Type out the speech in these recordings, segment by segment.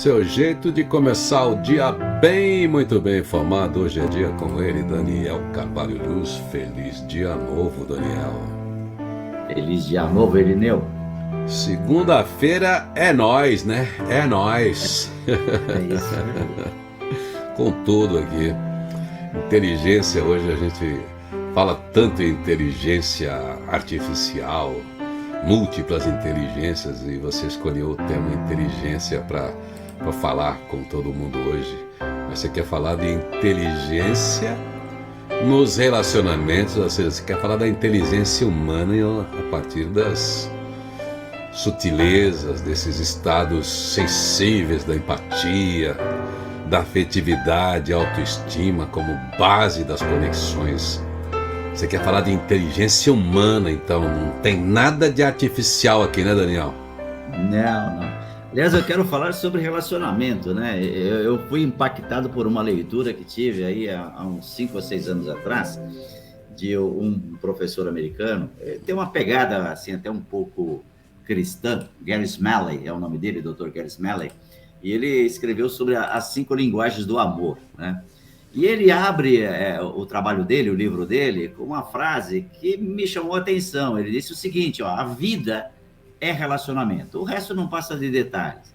Seu jeito de começar o dia bem, muito bem informado. Hoje é dia com ele, Daniel Carvalho Luz. Feliz dia novo, Daniel. Feliz dia novo, Irineu. Segunda-feira é nóis, né? É nóis. É isso aí. Com tudo aqui. Inteligência, hoje a gente fala tanto em inteligência artificial, múltiplas inteligências, e você escolheu o tema inteligência para falar com todo mundo hoje. Mas você quer falar de inteligência nos relacionamentos, ou seja, você quer falar da inteligência humana a partir das sutilezas, desses estados sensíveis da empatia, da afetividade, autoestima como base das conexões. Você quer falar de inteligência humana, então não tem nada de artificial aqui, né, Daniel? Não. Aliás, eu quero falar sobre relacionamento, né? Eu fui impactado por uma leitura que tive aí há uns 5 ou 6 anos atrás, de um professor americano. Tem uma pegada, assim, até um pouco cristã. Gary Smalley é o nome dele, Dr. Gary Smalley. E ele escreveu sobre as 5 linguagens do amor, né? E ele abre o trabalho dele, o livro dele, com uma frase que me chamou a atenção. Ele disse o seguinte, ó: a vida é relacionamento, o resto não passa de detalhes.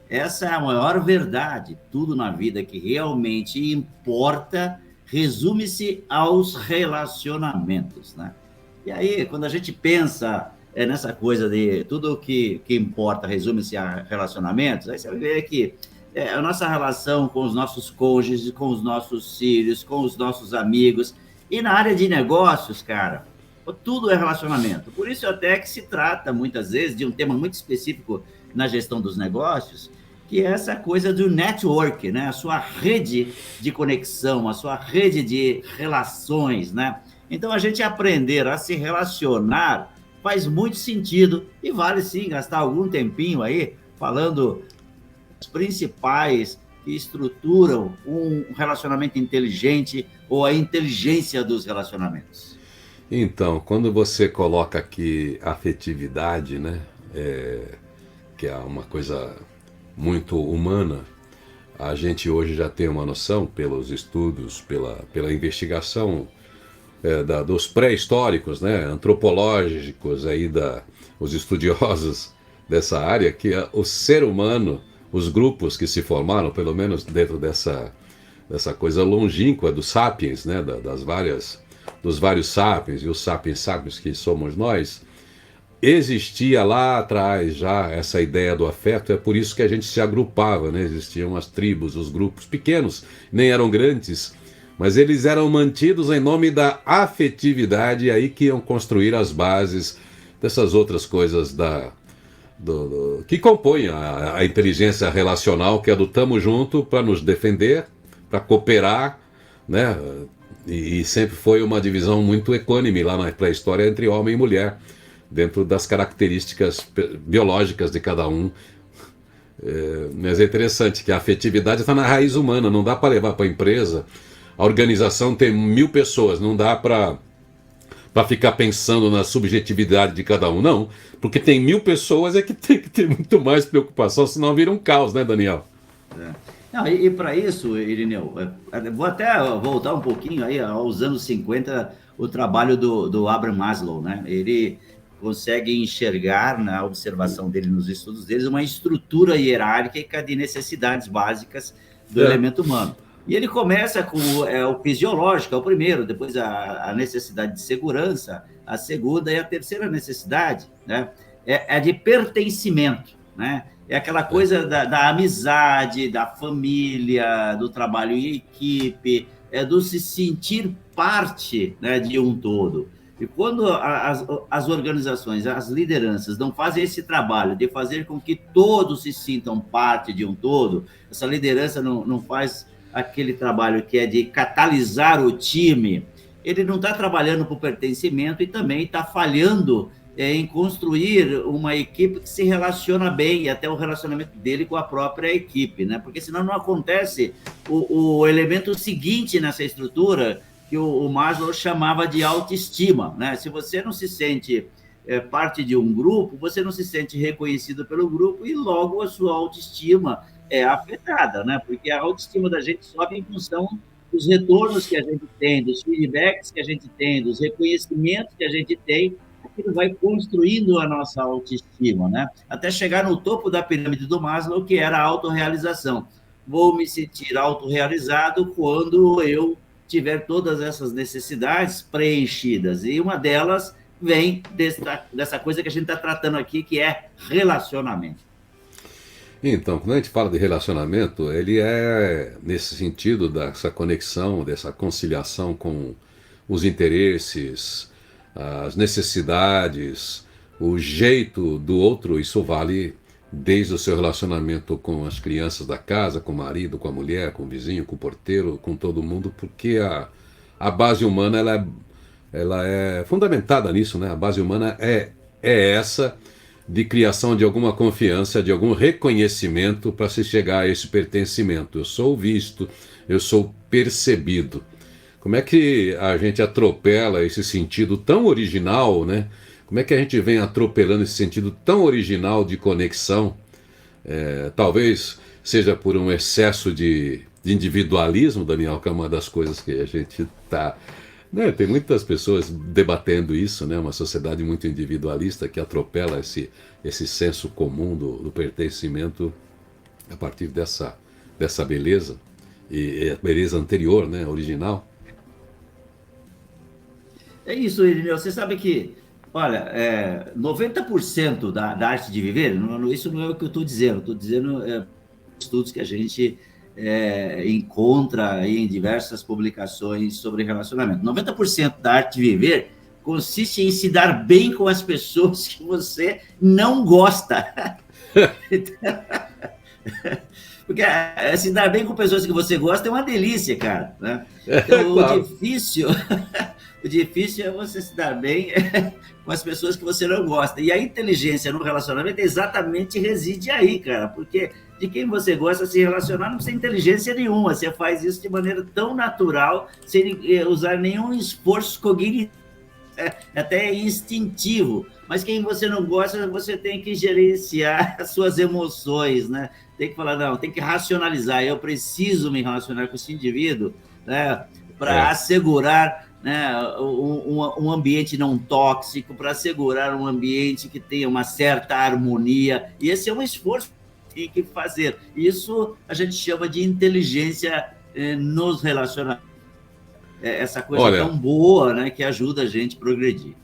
Essa é a maior verdade. Tudo na vida que realmente importa resume-se aos relacionamentos, né? E aí, quando a gente pensa nessa coisa de tudo que importa resume-se a relacionamentos, aí você vai ver que a nossa relação com os nossos cônjuges, com os nossos filhos, com os nossos amigos. E na área de negócios, cara, tudo é relacionamento. Por isso até que se trata, muitas vezes, de um tema muito específico na gestão dos negócios, que é essa coisa do network, né? A sua rede de conexão, a sua rede de relações, né? Então, a gente aprender a se relacionar faz muito sentido e vale, sim, gastar algum tempinho aí falando os principais que estruturam um relacionamento inteligente ou a inteligência dos relacionamentos. Então, quando você coloca aqui afetividade, né, que é uma coisa muito humana, a gente hoje já tem uma noção, pelos estudos, pela investigação dos pré-históricos, né, antropológicos, aí os estudiosos dessa área, que o ser humano, os grupos que se formaram, pelo menos dentro dessa coisa longínqua dos sapiens, né, dos vários sapiens, e os sapiens sapiens que somos nós, existia lá atrás já essa ideia do afeto. É por isso que a gente se agrupava, né? Existiam as tribos, os grupos pequenos, nem eram grandes, mas eles eram mantidos em nome da afetividade, e aí que iam construir as bases dessas outras coisas que compõem a inteligência relacional, que é do tamo junto para nos defender, para cooperar, né? E sempre foi uma divisão muito equânime lá na pré-história entre homem e mulher, dentro das características biológicas de cada um. Mas é interessante que a afetividade está na raiz humana, não dá para levar para a empresa. A organização tem 1000 pessoas, não dá para ficar pensando na subjetividade de cada um, não. Porque tem 1000 pessoas, é que tem que ter muito mais preocupação, senão vira um caos, né, Daniel? Não, e para isso, Irineu, vou até voltar um pouquinho aí aos anos 50, o trabalho do Abraham Maslow, né? Ele consegue enxergar, na observação dele, nos estudos deles, uma estrutura hierárquica de necessidades básicas do elemento humano. E ele começa com o fisiológico, é o primeiro, depois a necessidade de segurança, a segunda e a terceira necessidade, né? É de pertencimento, né? É aquela coisa da amizade, da família, do trabalho em equipe, do se sentir parte, né, de um todo. E quando as organizações, as lideranças não fazem esse trabalho de fazer com que todos se sintam parte de um todo, essa liderança não faz aquele trabalho que é de catalisar o time, ele não está trabalhando por pertencimento e também está falhando em construir uma equipe que se relaciona bem, e até o relacionamento dele com a própria equipe, né? Porque senão não acontece o elemento seguinte nessa estrutura, que o Maslow chamava de autoestima, né? Se você não se sente parte de um grupo, você não se sente reconhecido pelo grupo e logo a sua autoestima é afetada, né? Porque a autoestima da gente sobe em função dos retornos que a gente tem, dos feedbacks que a gente tem, dos reconhecimentos que a gente tem, aquilo vai construindo a nossa autoestima, né? Até chegar no topo da pirâmide do Maslow, que era a autorrealização. Vou me sentir autorrealizado quando eu tiver todas essas necessidades preenchidas. E uma delas vem dessa coisa que a gente está tratando aqui, que é relacionamento. Então, quando a gente fala de relacionamento, ele é nesse sentido dessa conexão, dessa conciliação com os interesses, as necessidades, o jeito do outro. Isso vale desde o seu relacionamento com as crianças da casa, com o marido, com a mulher, com o vizinho, com o porteiro, com todo mundo, porque a base humana ela é fundamentada nisso, né? A base humana é essa de criação de alguma confiança, de algum reconhecimento para se chegar a esse pertencimento. Eu sou visto, eu sou percebido. Como é que a gente atropela esse sentido tão original, né? Como é que a gente vem atropelando esse sentido tão original de conexão? Talvez seja por um excesso de individualismo, Daniel, que é uma das coisas que a gente está... Né, tem muitas pessoas debatendo isso, né? Uma sociedade muito individualista que atropela esse senso comum do pertencimento a partir dessa beleza, e a beleza anterior, né? Original. É isso, Irineu. Você sabe que, olha, 90% da arte de viver, isso não é o que eu estou dizendo estudos que a gente encontra aí em diversas publicações sobre relacionamento. 90% da arte de viver consiste em se dar bem com as pessoas que você não gosta. Porque se dar bem com pessoas que você gosta é uma delícia, cara, né? Então, Claro. o difícil é você se dar bem com as pessoas que você não gosta. E a inteligência no relacionamento exatamente reside aí, cara, porque de quem você gosta se relacionar não precisa inteligência nenhuma, você faz isso de maneira tão natural, sem usar nenhum esforço cognitivo, até instintivo. Mas quem você não gosta, você tem que gerenciar as suas emoções, né? Tem que falar, não, tem que racionalizar, eu preciso me relacionar com esse indivíduo, né, para assegurar, né, um ambiente não tóxico, para assegurar um ambiente que tenha uma certa harmonia. E esse é um esforço que tem que fazer. Isso a gente chama de inteligência nos relacionamentos. Essa coisa Olha, tão boa, né, que ajuda a gente a progredir.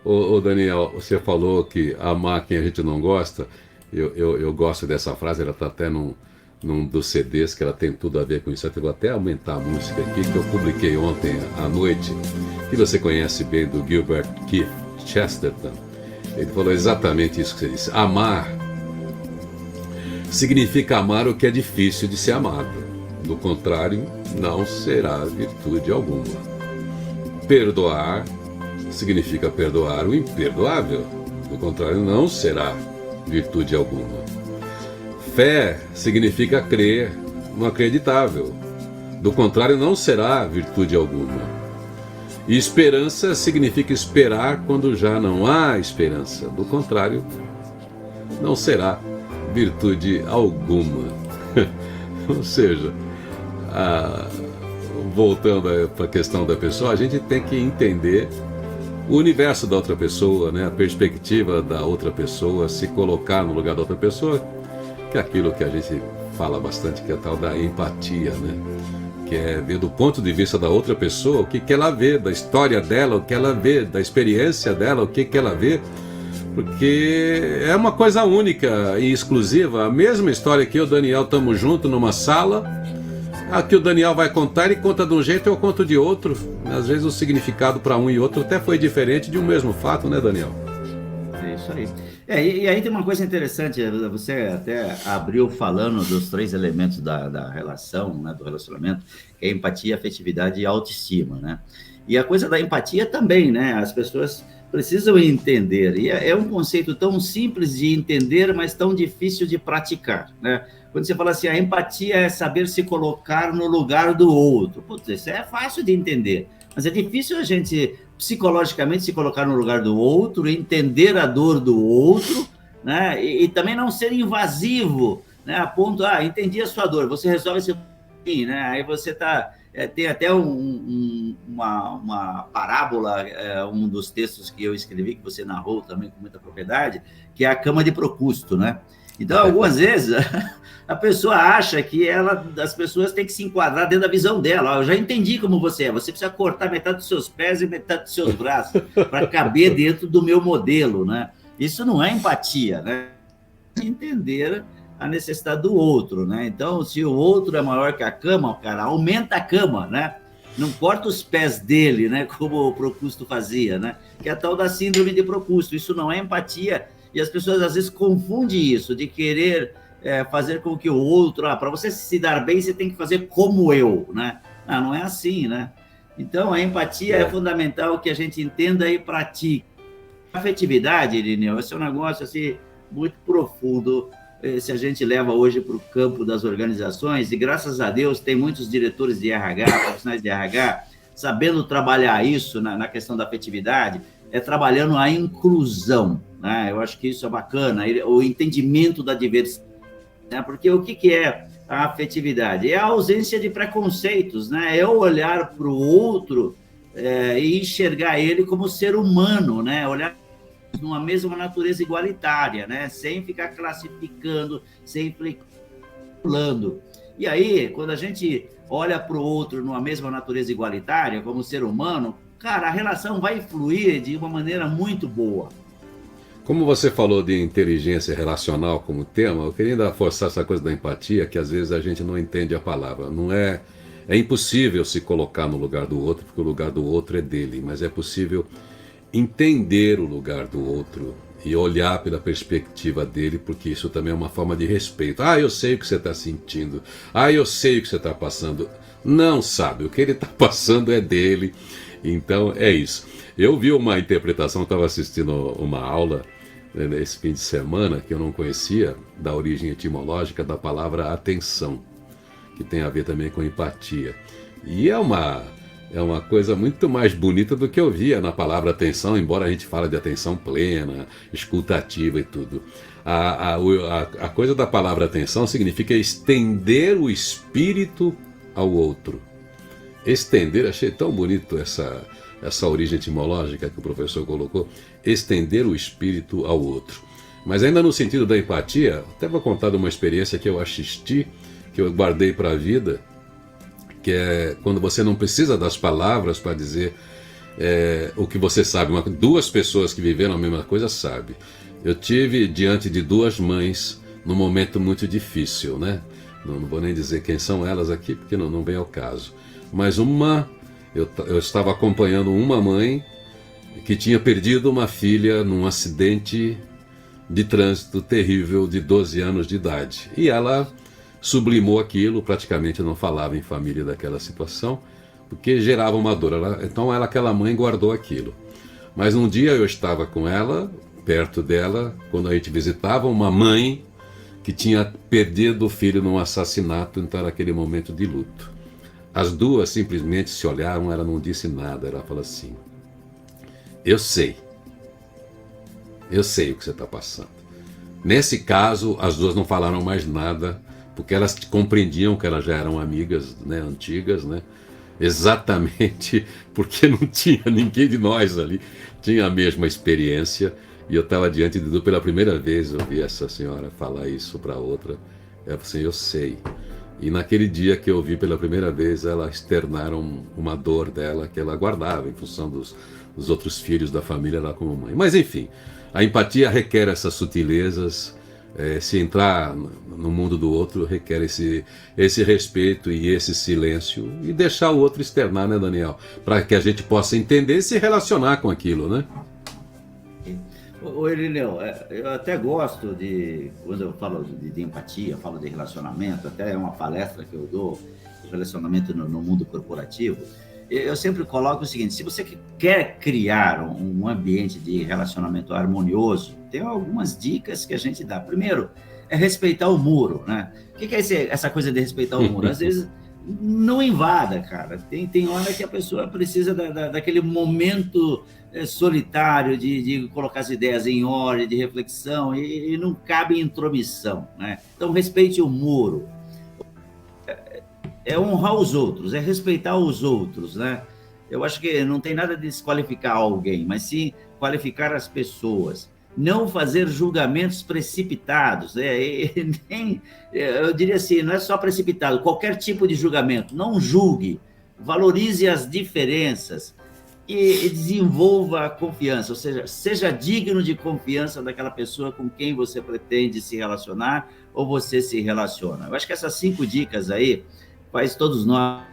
ô Daniel, você falou que amar quem a gente não gosta. Eu gosto dessa frase, ela está até num dos CDs, que ela tem tudo a ver com isso. Eu vou até aumentar a música aqui, que eu publiquei ontem à noite, que você conhece bem, do Gilbert Keith Chesterton. Ele falou exatamente isso que você disse. Amar significa amar o que é difícil de ser amado. Do contrário, não será virtude alguma. Perdoar significa perdoar o imperdoável. Do contrário, não será virtude alguma. Fé significa crer no acreditável. Do contrário, não será virtude alguma. E esperança significa esperar quando já não há esperança. Do contrário, não será virtude alguma. Ou seja, voltando para a questão da pessoa, a gente tem que entender o universo da outra pessoa, né? A perspectiva da outra pessoa, se colocar no lugar da outra pessoa, que é aquilo que a gente fala bastante, que é a tal da empatia, né? Que é ver do ponto de vista da outra pessoa o que ela vê, da história dela, o que ela vê, da experiência dela, o que ela vê, porque é uma coisa única e exclusiva. A mesma história que eu e o Daniel estamos juntos numa sala, a que o Daniel vai contar, ele conta de um jeito, eu conto de outro. Às vezes o significado para um e outro até foi diferente de um mesmo fato, né, Daniel? É isso aí. E aí tem uma coisa interessante, você até abriu falando dos 3 elementos da relação, né, do relacionamento, que é empatia, afetividade e autoestima, né? E a coisa da empatia também, né? As pessoas precisam entender, e é um conceito tão simples de entender, mas tão difícil de praticar, né? Quando você fala assim, a empatia é saber se colocar no lugar do outro. Putz, isso é fácil de entender, mas é difícil a gente psicologicamente se colocar no lugar do outro, entender a dor do outro, né? E também não ser invasivo né? A ponto, entendi a sua dor, você resolve esse né? Aí você tem até uma parábola, um dos textos que eu escrevi, que você narrou também com muita propriedade, que é a cama de Procusto, né? Então, algumas vezes, a pessoa acha que as pessoas têm que se enquadrar dentro da visão dela. Eu já entendi como você é. Você precisa cortar metade dos seus pés e metade dos seus braços para caber dentro do meu modelo, né? Isso não é empatia, né? Entender a necessidade do outro, né? Então, se o outro é maior que a cama, cara, aumenta a cama, né? Não corta os pés dele, né? Como o Procusto fazia, né? Que é a tal da síndrome de Procusto. Isso não é empatia. E as pessoas, às vezes, confundem isso, de querer fazer com que o outro... para você se dar bem, você tem que fazer como eu, né? Não é assim, né? Então, a empatia é fundamental que a gente entenda e pratique. A afetividade, Irineu, esse é um negócio, assim, muito profundo, se a gente leva hoje para o campo das organizações, e graças a Deus tem muitos diretores de RH, profissionais de RH, sabendo trabalhar isso na questão da afetividade, trabalhando a inclusão, né? Eu acho que isso é bacana, o entendimento da diversidade, né? Porque o que é a afetividade? É a ausência de preconceitos, né? É o olhar para o outro e enxergar ele como ser humano, né? Olhar numa mesma natureza igualitária, né? Sem ficar classificando, sem pulando. E aí, quando a gente olha para o outro numa mesma natureza igualitária, como ser humano, cara, a relação vai fluir de uma maneira muito boa. Como você falou de inteligência relacional como tema, eu queria ainda forçar essa coisa da empatia, que às vezes a gente não entende a palavra. Não é impossível se colocar no lugar do outro, porque o lugar do outro é dele, mas é possível entender o lugar do outro e olhar pela perspectiva dele, porque isso também é uma forma de respeito. Eu sei o que você está sentindo. Eu sei o que você está passando. Não sabe, o que ele está passando é dele. Então é isso. Eu vi uma interpretação, estava assistindo uma aula esse fim de semana, que eu não conhecia, da origem etimológica da palavra atenção, que tem a ver também com empatia. E é uma coisa muito mais bonita do que eu via na palavra atenção, embora a gente fale de atenção plena, escutativa e tudo. A coisa da palavra atenção significa estender o espírito ao outro. Estender, achei tão bonito essa origem etimológica que o professor colocou, estender o espírito ao outro. Mas ainda no sentido da empatia, até vou contar de uma experiência que eu assisti, que eu guardei para a vida, que é quando você não precisa das palavras para dizer o que você sabe. Duas pessoas que viveram a mesma coisa sabem. Eu tive diante de duas mães num momento muito difícil, né? Não vou nem dizer quem são elas aqui, porque não vem ao caso. Mas eu estava acompanhando uma mãe que tinha perdido uma filha num acidente de trânsito terrível de 12 anos de idade. E ela sublimou aquilo, praticamente não falava em família daquela situação, porque gerava uma dor. Então aquela mãe guardou aquilo. Mas um dia eu estava com ela, perto dela, quando a gente visitava uma mãe que tinha perdido o filho num assassinato, então era aquele momento de luto. As duas simplesmente se olharam, ela não disse nada, ela falou assim: eu sei o que você está passando. Nesse caso, as duas não falaram mais nada, porque elas compreendiam que elas já eram amigas, né, antigas, né? Exatamente porque não tinha ninguém de nós ali, tinha a mesma experiência, e eu estava diante de pela primeira vez, eu vi essa senhora falar isso para outra, ela falou assim: eu sei. E naquele dia que eu vi pela primeira vez, ela externaram uma dor dela que ela guardava em função dos outros filhos da família lá como mãe. Mas enfim, a empatia requer essas sutilezas. Se entrar no mundo do outro, requer esse respeito e esse silêncio, e deixar o outro externar, né, Daniel? Para que a gente possa entender e se relacionar com aquilo, né? Ô, Irineu, eu até gosto quando eu falo de empatia, falo de relacionamento, até é uma palestra que eu dou, relacionamento no mundo corporativo, eu sempre coloco o seguinte: se você quer criar um ambiente de relacionamento harmonioso, tem algumas dicas que a gente dá. Primeiro, é respeitar o muro, né? O que é essa coisa de respeitar o muro? Às vezes não invada, cara. Tem hora que a pessoa precisa daquele momento solitário de colocar as ideias em ordem, de reflexão, e não cabe intromissão, né? Então, respeite o muro. É honrar os outros, é respeitar os outros, né? Eu acho que não tem nada de desqualificar alguém, mas sim qualificar as pessoas. Não fazer julgamentos precipitados, né? Eu diria assim, não é só precipitado, qualquer tipo de julgamento. Não julgue, valorize as diferenças e desenvolva a confiança, ou seja, seja digno de confiança daquela pessoa com quem você pretende se relacionar ou você se relaciona. Eu acho que essas 5 dicas aí faz todos nós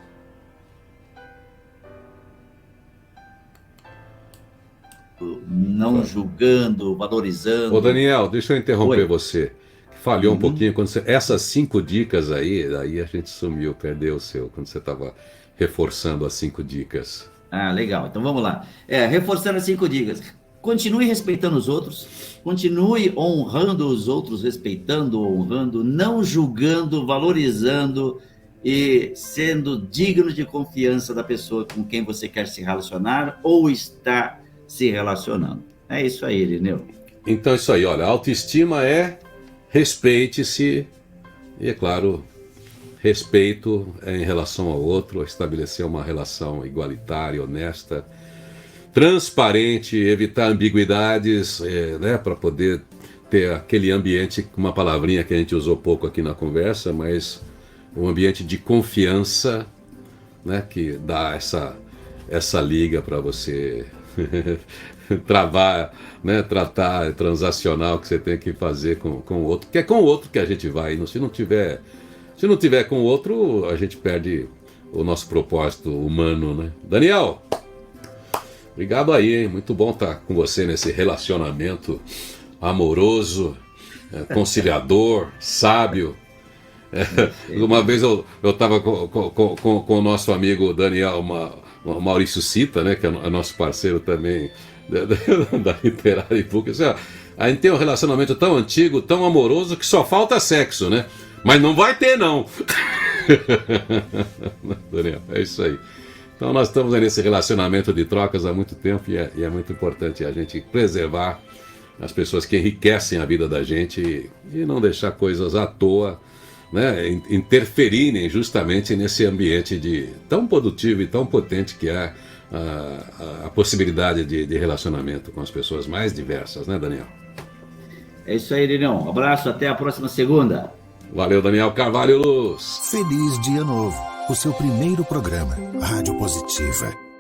não julgando, valorizando. Ô Daniel, deixa eu interromper Oi. você. Falhou um pouquinho quando você... Essas 5 dicas aí a gente sumiu, perdeu o seu, quando você estava reforçando as 5 dicas. Ah, legal. Então vamos lá. Reforçando as 5 dicas. Continue respeitando os outros, continue honrando os outros, respeitando, honrando, não julgando, valorizando e sendo digno de confiança da pessoa com quem você quer se relacionar ou está se relacionando. É isso aí, Irineu. Então é isso aí, olha, autoestima é respeite-se e, é claro, respeito é em relação ao outro, estabelecer uma relação igualitária, honesta, transparente, evitar ambiguidades, né, para poder ter aquele ambiente, uma palavrinha que a gente usou pouco aqui na conversa, mas um ambiente de confiança, né, que dá essa liga para você travar, né, tratar, transacional que você tem que fazer com o outro, que é com o outro que a gente vai. Se não tiver com o outro, a gente perde o nosso propósito humano, né? Daniel, obrigado aí, hein? Muito bom estar com você nesse relacionamento amoroso, conciliador, sábio. Uma vez eu estava com o nosso amigo Daniel Maurício Cita, né, que é nosso parceiro também da Literária e PUC. A gente tem um relacionamento tão antigo, tão amoroso, que só falta sexo, né? Mas não vai ter, não. Daniel, é isso aí. Então nós estamos aí nesse relacionamento de trocas há muito tempo e é muito importante a gente preservar as pessoas que enriquecem a vida da gente e não deixar coisas à toa, né, interferirem justamente nesse ambiente tão produtivo e tão potente que é a possibilidade de relacionamento com as pessoas mais diversas, né, Daniel? É isso aí, Irineu. Um abraço, até a próxima segunda. Valeu, Daniel Carvalho Luz. Feliz Dia Novo, o seu primeiro programa, Rádio Positiva.